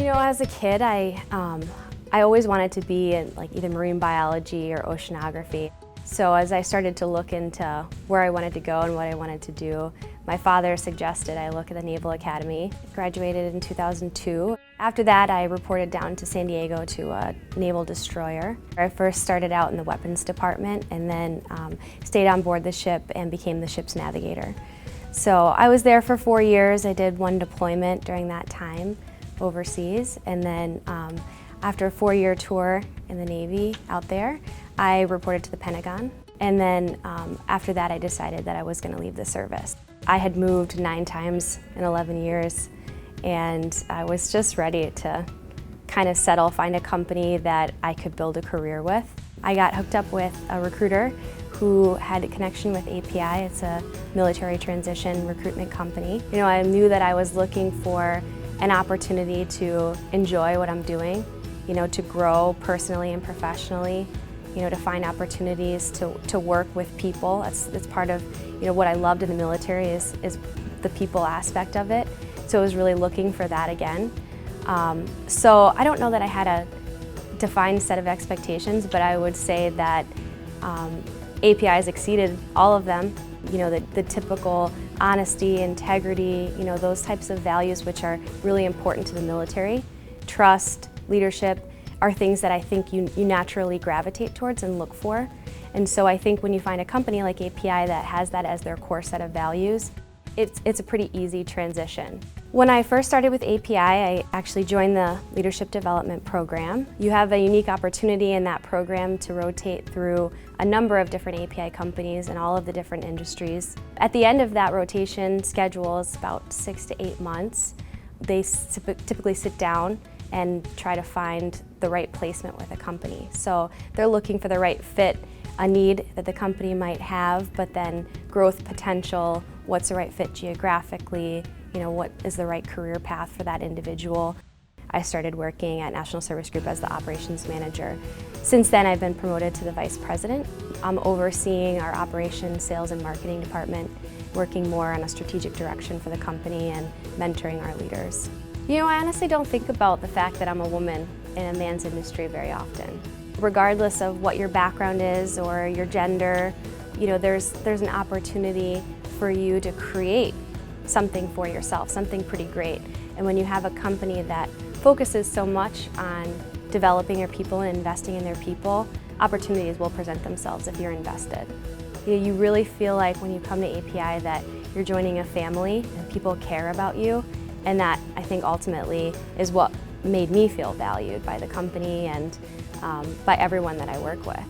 As a kid, I always wanted to be in either marine biology or oceanography. So as I started to look into where I wanted to go and what I wanted to do, my father suggested I look at the Naval Academy. Graduated in 2002. After that, I reported down to San Diego to a naval destroyer. I first started out in the weapons department and then stayed on board the ship and became the ship's navigator. So I was there for 4 years. I did one deployment during that time overseas, and then after a 4-year tour in the Navy out there, I reported to the Pentagon. And then after that, I decided that I was going to leave the service. I had moved 9 times in 11 years, and I was just ready to kind of settle, find a company that I could build a career with. I got hooked up with a recruiter who had a connection with API. It's a military transition recruitment company. I knew that I was looking for an opportunity to enjoy what I'm doing, to grow personally and professionally, to find opportunities to work with people. That's part of what I loved in the military is the people aspect of it. So I was really looking for that again. So I don't know that I had a defined set of expectations, but I would say that API has exceeded all of them. The typical honesty, integrity, those types of values which are really important to the military. Trust, leadership are things that I think you naturally gravitate towards and look for. And so I think when you find a company like API that has that as their core set of values, it's a pretty easy transition. When I first started with API, I actually joined the Leadership Development Program. You have a unique opportunity in that program to rotate through a number of different API companies in all of the different industries. At the end of that rotation schedule is about 6 to 8 months. They typically sit down and try to find the right placement with a company. So they're looking for the right fit, a need that the company might have, but then growth potential, what's the right fit geographically, what is the right career path for that individual. I started working at National Service Group as the operations manager. Since then, I've been promoted to the vice president. I'm overseeing our operations, sales, and marketing department, working more on a strategic direction for the company and mentoring our leaders. I honestly don't think about the fact that I'm a woman in a man's industry very often. Regardless of what your background is or your gender, there's an opportunity for you to create something for yourself, something pretty great. And when you have a company that focuses so much on developing your people and investing in their people, opportunities will present themselves if you're invested. You really feel like when you come to API that you're joining a family and people care about you, and that I think ultimately is what made me feel valued by the company and by everyone that I work with.